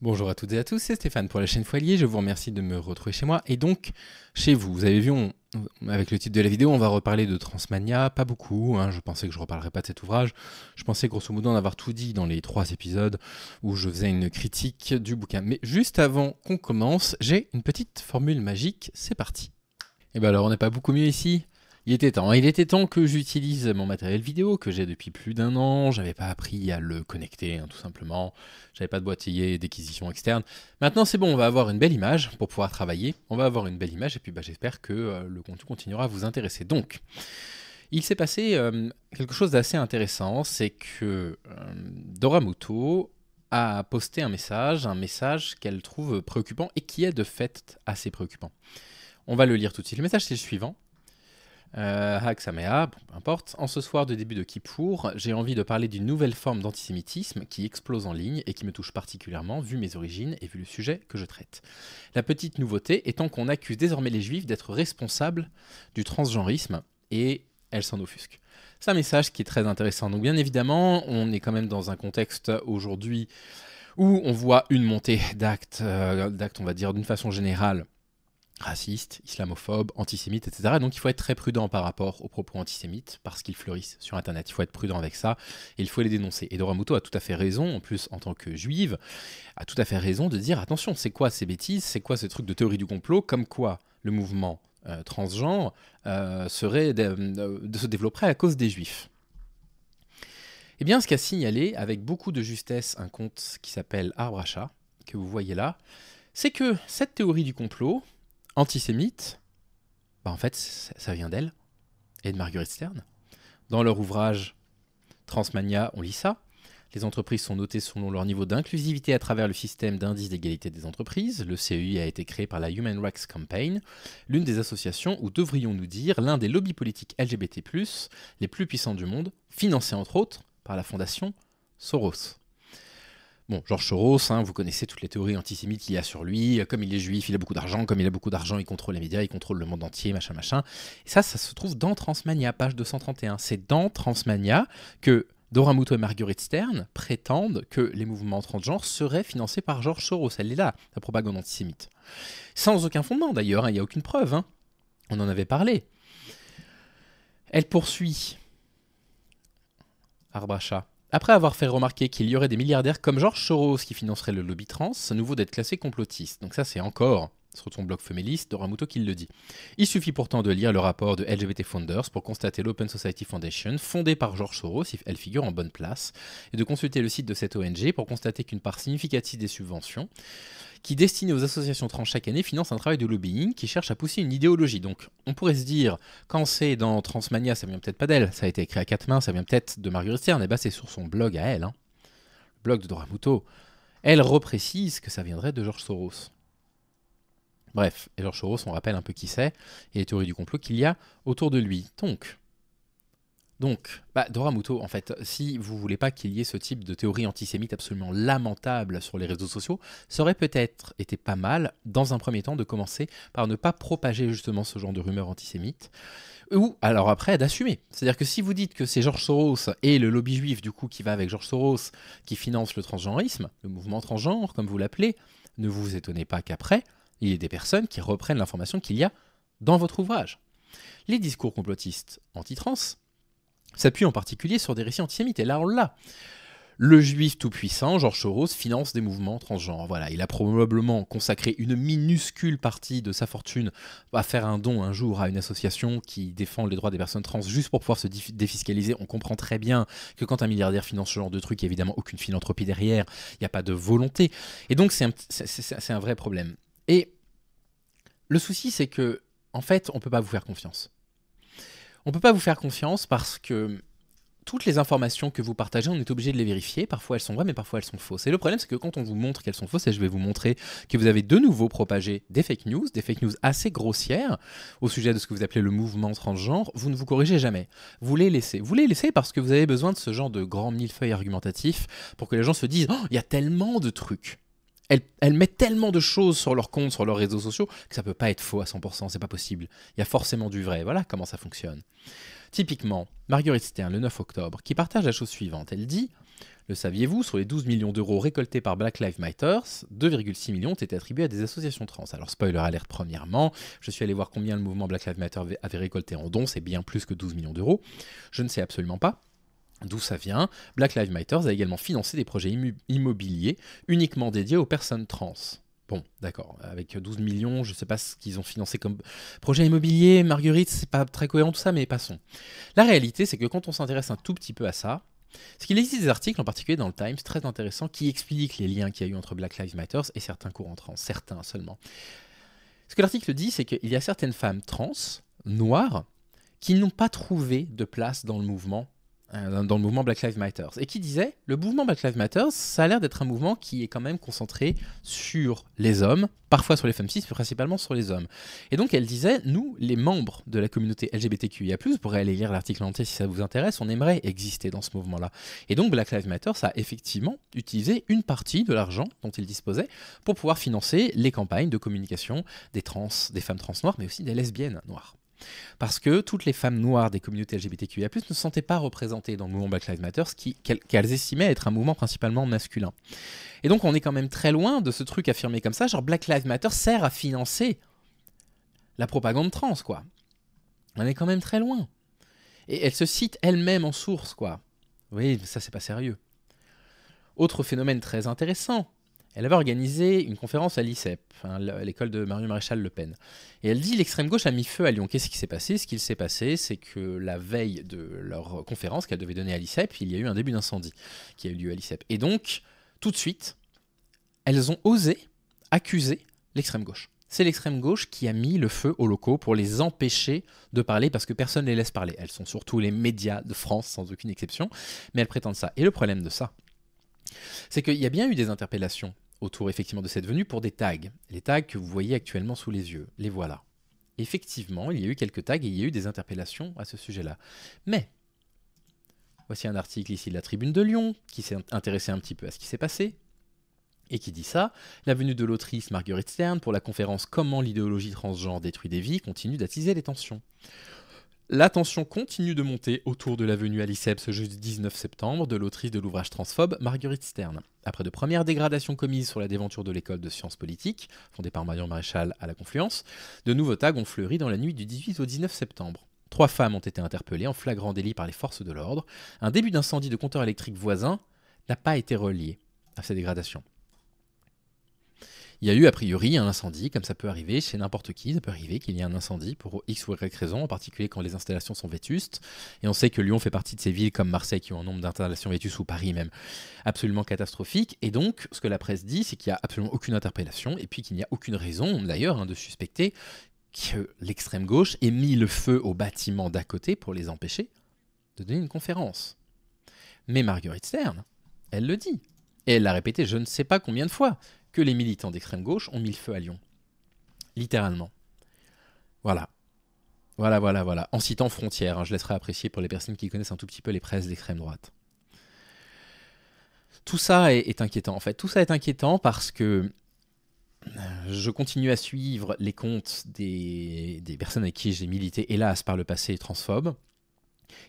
Bonjour à toutes et à tous, c'est Stéphane pour la chaîne Foilier, je vous remercie de me retrouver chez moi et donc chez vous. Vous avez vu, avec le titre de la vidéo, on va reparler de Transmania, pas beaucoup, je pensais que je ne reparlerais pas de cet ouvrage. Je pensais grosso modo en avoir tout dit dans les 3 épisodes où je faisais une critique du bouquin. Mais juste avant qu'on commence, j'ai une petite formule magique, c'est parti. Et bien alors on n'est pas beaucoup mieux ici. Il était temps que j'utilise mon matériel vidéo que j'ai depuis plus d'1 an. J'avais pas appris à le connecter, tout simplement. J'avais pas de boîtier d'acquisition externe. Maintenant c'est bon, on va avoir une belle image pour pouvoir travailler. On va avoir une belle image et puis j'espère que le contenu continuera à vous intéresser. Donc, il s'est passé quelque chose d'assez intéressant, c'est que Doramuto a posté un message qu'elle trouve préoccupant et qui est de fait assez préoccupant. On va le lire tout de suite. Le message c'est le suivant. Hag Samea, bon, peu importe. En ce soir de début de Kippour, j'ai envie de parler d'une nouvelle forme d'antisémitisme qui explose en ligne et qui me touche particulièrement, vu mes origines et vu le sujet que je traite. La petite nouveauté étant qu'on accuse désormais les juifs d'être responsables du transgenrisme et elles s'en offusquent. C'est un message qui est très intéressant. Donc bien évidemment, on est quand même dans un contexte aujourd'hui où on voit une montée d'actes, on va dire d'une façon générale, racistes, islamophobes, antisémites, etc. Donc il faut être très prudent par rapport aux propos antisémites, parce qu'ils fleurissent sur Internet. Il faut être prudent avec ça, et il faut les dénoncer. Et Doramuto a tout à fait raison, en plus en tant que juive, a tout à fait raison de dire, attention, c'est quoi ces bêtises, c'est quoi ce truc de théorie du complot, comme quoi le mouvement transgenre se développerait à cause des juifs. Eh bien, ce qu'a signalé avec beaucoup de justesse un compte qui s'appelle Arbre à Chat, que vous voyez là, c'est que cette théorie du complot antisémite, en fait, ça vient d'elle et de Marguerite Stern. Dans leur ouvrage Transmania, on lit ça. Les entreprises sont notées selon leur niveau d'inclusivité à travers le système d'indice d'égalité des entreprises. Le CEI a été créé par la Human Rights Campaign, l'une des associations, ou devrions-nous dire, l'un des lobbies politiques LGBT+, les plus puissants du monde, financés entre autres par la fondation Soros. Bon, George Soros, vous connaissez toutes les théories antisémites qu'il y a sur lui. Comme il est juif, il a beaucoup d'argent. Comme il a beaucoup d'argent, il contrôle les médias, il contrôle le monde entier, machin, machin. Et ça se trouve dans Transmania, page 231. C'est dans Transmania que Doramuto et Marguerite Stern prétendent que les mouvements transgenres seraient financés par George Soros. Elle est là, la propagande antisémite. Sans aucun fondement d'ailleurs, il n'y a aucune preuve. On en avait parlé. Elle poursuit. Arbre à Chat. Après avoir fait remarquer qu'il y aurait des milliardaires comme George Soros qui financeraient le lobby trans, c'est nouveau d'être classé complotiste. Donc ça c'est encore sur ton blog féministe, Doramuto qui le dit. Il suffit pourtant de lire le rapport de LGBT Founders pour constater l'Open Society Foundation, fondée par George Soros, elle figure en bonne place, et de consulter le site de cette ONG pour constater qu'une part significative des subventions qui, destinées aux associations trans chaque année, finance un travail de lobbying qui cherche à pousser une idéologie. Donc on pourrait se dire, quand c'est dans Transmania, ça vient peut-être pas d'elle, ça a été écrit à 4 mains, ça vient peut-être de Marguerite Stern, et c'est sur son blog à elle, le blog de Doramuto. Elle reprécise que ça viendrait de George Soros. Bref, et George Soros, on rappelle un peu qui c'est, et les théories du complot qu'il y a autour de lui. Donc, Doramuto, en fait, si vous voulez pas qu'il y ait ce type de théorie antisémite absolument lamentable sur les réseaux sociaux, ça aurait peut-être été pas mal, dans un premier temps, de commencer par ne pas propager justement ce genre de rumeurs antisémites, ou alors après d'assumer. C'est-à-dire que si vous dites que c'est George Soros et le lobby juif du coup qui va avec George Soros qui finance le transgenrisme, le mouvement transgenre comme vous l'appelez, ne vous étonnez pas qu'après, il y ait des personnes qui reprennent l'information qu'il y a dans votre ouvrage. Les discours complotistes anti-trans s'appuie en particulier sur des récits antisémites. Et là, on l'a. Le juif tout-puissant, George Soros, finance des mouvements transgenres. Voilà, il a probablement consacré une minuscule partie de sa fortune à faire un don un jour à une association qui défend les droits des personnes trans juste pour pouvoir se défiscaliser. On comprend très bien que quand un milliardaire finance ce genre de truc, il n'y a évidemment aucune philanthropie derrière, il n'y a pas de volonté. Et donc, c'est un vrai problème. Et le souci, c'est que, en fait, on ne peut pas vous faire confiance. On ne peut pas vous faire confiance parce que toutes les informations que vous partagez, on est obligé de les vérifier. Parfois elles sont vraies, mais parfois elles sont fausses. Et le problème, c'est que quand on vous montre qu'elles sont fausses, et je vais vous montrer que vous avez de nouveau propagé des fake news assez grossières au sujet de ce que vous appelez le mouvement transgenre, vous ne vous corrigez jamais. Vous les laissez. Vous les laissez parce que vous avez besoin de ce genre de grand millefeuille argumentatif pour que les gens se disent « Oh, il y a tellement de trucs !» Elles mettent tellement de choses sur leur compte, sur leurs réseaux sociaux, que ça ne peut pas être faux à 100%, c'est pas possible. Il y a forcément du vrai. Voilà comment ça fonctionne. Typiquement, Marguerite Stern, le 9 octobre, qui partage la chose suivante. Elle dit Le saviez-vous? Sur les 12 millions d'euros récoltés par Black Lives Matter, 2,6 millions ont été attribués à des associations trans. Alors spoiler alert premièrement, je suis allé voir combien le mouvement Black Lives Matter avait récolté en dons, c'est bien plus que 12 millions d'euros. Je ne sais absolument pas d'où ça vient. Black Lives Matter a également financé des projets immobiliers uniquement dédiés aux personnes trans. Bon, d'accord, avec 12 millions, je ne sais pas ce qu'ils ont financé comme projet immobilier, Marguerite, c'est pas très cohérent tout ça, mais passons. La réalité, c'est que quand on s'intéresse un tout petit peu à ça, c'est qu'il existe des articles, en particulier dans le Times, très intéressants, qui expliquent les liens qu'il y a eu entre Black Lives Matter et certains courants trans, certains seulement. Ce que l'article dit, c'est qu'il y a certaines femmes trans, noires, qui n'ont pas trouvé de place dans le mouvement Black Lives Matter. Et qui disait, le mouvement Black Lives Matter, ça a l'air d'être un mouvement qui est quand même concentré sur les hommes, parfois sur les femmes cis, mais principalement sur les hommes. Et donc elle disait, nous, les membres de la communauté LGBTQIA+, vous pourrez aller lire l'article entier si ça vous intéresse, on aimerait exister dans ce mouvement-là. Et donc Black Lives Matter, ça a effectivement utilisé une partie de l'argent dont il disposait pour pouvoir financer les campagnes de communication des femmes trans noires, mais aussi des lesbiennes noires. Parce que toutes les femmes noires des communautés LGBTQIA+, ne se sentaient pas représentées dans le mouvement Black Lives Matter, qu'elles estimaient être un mouvement principalement masculin. Et donc on est quand même très loin de ce truc affirmé comme ça, genre Black Lives Matter sert à financer la propagande trans, quoi. On est quand même très loin. Et elle se cite elle-même en source, quoi. Oui, ça c'est pas sérieux. Autre phénomène très intéressant, elle avait organisé une conférence à l'ICEP, l'école de Marion Maréchal Le Pen. Et elle dit l'extrême gauche a mis feu à Lyon. Qu'est-ce qui s'est passé? Ce qu'il s'est passé, c'est que la veille de leur conférence qu'elle devait donner à l'ICEP, il y a eu un début d'incendie qui a eu lieu à l'ICEP. Et donc, tout de suite, elles ont osé accuser l'extrême gauche. C'est l'extrême gauche qui a mis le feu aux locaux pour les empêcher de parler parce que personne ne les laisse parler. Elles sont surtout les médias de France, sans aucune exception, mais elles prétendent ça. Et le problème de ça, c'est qu'il y a bien eu des interpellations autour effectivement de cette venue pour des tags. Les tags que vous voyez actuellement sous les yeux, les voilà. Effectivement, il y a eu quelques tags et il y a eu des interpellations à ce sujet-là. Mais, voici un article ici de la Tribune de Lyon qui s'est intéressé un petit peu à ce qui s'est passé et qui dit ça. La venue de l'autrice Marguerite Stern pour la conférence Comment l'idéologie transgenre détruit des vies continue d'attiser les tensions. La tension continue de monter autour de la venue à l'ICEP ce jeudi 19 septembre de l'autrice de l'ouvrage transphobe Marguerite Stern. Après de premières dégradations commises sur la déventure de l'école de sciences politiques, fondée par Marion Maréchal à la Confluence, de nouveaux tags ont fleuri dans la nuit du 18 au 19 septembre. 3 femmes ont été interpellées en flagrant délit par les forces de l'ordre. Un début d'incendie de compteur électrique voisin n'a pas été relié à ces dégradations. Il y a eu a priori un incendie, comme ça peut arriver chez n'importe qui, ça peut arriver qu'il y ait un incendie pour X ou Y raison, en particulier quand les installations sont vétustes. Et on sait que Lyon fait partie de ces villes comme Marseille qui ont un nombre d'installations vétustes, ou Paris même, absolument catastrophique. Et donc, ce que la presse dit, c'est qu'il n'y a absolument aucune interpellation, et puis qu'il n'y a aucune raison, d'ailleurs, de suspecter que l'extrême gauche ait mis le feu au bâtiment d'à côté pour les empêcher de donner une conférence. Mais Marguerite Stern, elle le dit. Et elle l'a répété je ne sais pas combien de fois, que les militants d'extrême gauche ont mis le feu à Lyon. Littéralement. Voilà. Voilà. En citant Frontières, hein, je laisserai apprécier pour les personnes qui connaissent un tout petit peu les presses d'extrême droite. Tout ça est inquiétant, en fait. Tout ça est inquiétant parce que je continue à suivre les comptes des personnes avec qui j'ai milité, hélas, par le passé transphobes.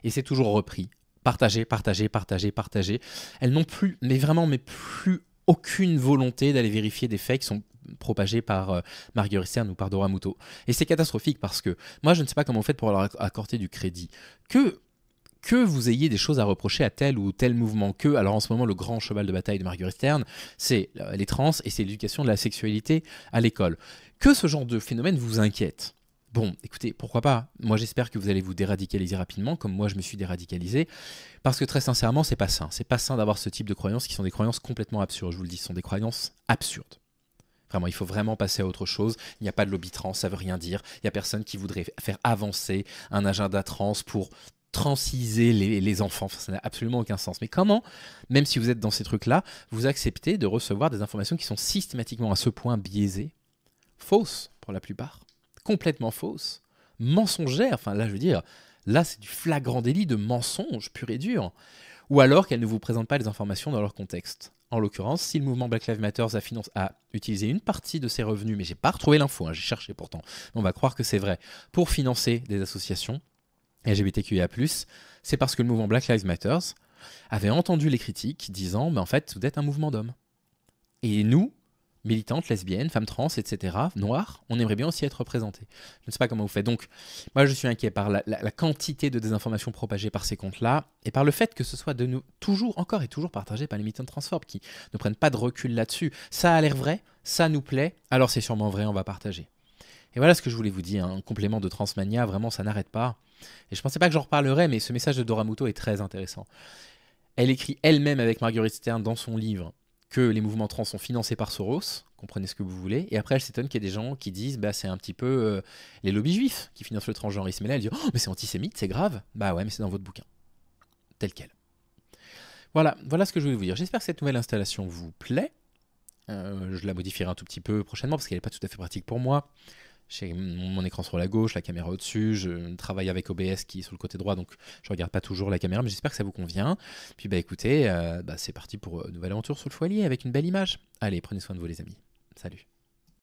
Et c'est toujours repris. Partagé. Elles n'ont plus, mais plus aucune volonté d'aller vérifier des faits qui sont propagés par Marguerite Stern ou par Dora Muto. Et c'est catastrophique parce que moi, je ne sais pas comment vous faites pour leur accorder du crédit. Que vous ayez des choses à reprocher à tel ou tel mouvement, alors en ce moment, le grand cheval de bataille de Marguerite Stern, c'est les trans et c'est l'éducation de la sexualité à l'école. Que ce genre de phénomène vous inquiète. Bon, écoutez, pourquoi pas? Moi, j'espère que vous allez vous déradicaliser rapidement, comme moi, je me suis déradicalisé, parce que très sincèrement, c'est pas sain. C'est pas sain d'avoir ce type de croyances qui sont des croyances complètement absurdes. Je vous le dis, ce sont des croyances absurdes. Vraiment, il faut vraiment passer à autre chose. Il n'y a pas de lobby trans, ça veut rien dire. Il n'y a personne qui voudrait faire avancer un agenda trans pour transiser les enfants. Enfin, ça n'a absolument aucun sens. Mais comment, même si vous êtes dans ces trucs-là, vous acceptez de recevoir des informations qui sont systématiquement à ce point biaisées, fausses pour la plupart, complètement fausses, mensongères, enfin là je veux dire, là c'est du flagrant délit de mensonge pur et dur, ou alors qu'elles ne vous présentent pas les informations dans leur contexte. En l'occurrence, si le mouvement Black Lives Matter a utilisé une partie de ses revenus, mais j'ai pas retrouvé l'info, j'ai cherché pourtant, on va croire que c'est vrai, pour financer des associations LGBTQIA+, c'est parce que le mouvement Black Lives Matter avait entendu les critiques disant en fait, vous êtes un mouvement d'hommes. Et nous, militantes, lesbiennes, femmes trans, etc., noires, on aimerait bien aussi être représentés. Je ne sais pas comment vous faites. Donc, moi, je suis inquiet par la quantité de désinformation propagée par ces comptes-là et par le fait que ce soit de nous toujours, encore et toujours partagé par les militants transphobes qui ne prennent pas de recul là-dessus. Ça a l'air vrai, ça nous plaît, alors c'est sûrement vrai, on va partager. Et voilà ce que je voulais vous dire, un complément de Transmania, vraiment, ça n'arrête pas. Et je ne pensais pas que j'en reparlerais, mais ce message de Dora Muto est très intéressant. Elle écrit elle-même avec Marguerite Stern dans son livre que les mouvements trans sont financés par Soros, comprenez ce que vous voulez, et après elle s'étonne qu'il y ait des gens qui disent bah c'est un petit peu les lobbies juifs qui financent le transgenrisme, et là elle dit oh mais c'est antisémite, c'est grave, bah ouais mais c'est dans votre bouquin, tel quel. Voilà ce que je voulais vous dire, j'espère que cette nouvelle installation vous plaît, je la modifierai un tout petit peu prochainement parce qu'elle n'est pas tout à fait pratique pour moi. J'ai mon écran sur la gauche, la caméra au-dessus, je travaille avec OBS qui est sur le côté droit, donc je regarde pas toujours la caméra, mais j'espère que ça vous convient. Puis bah écoutez, c'est parti pour une nouvelle aventure sur le foyer avec une belle image. Allez, prenez soin de vous les amis. Salut.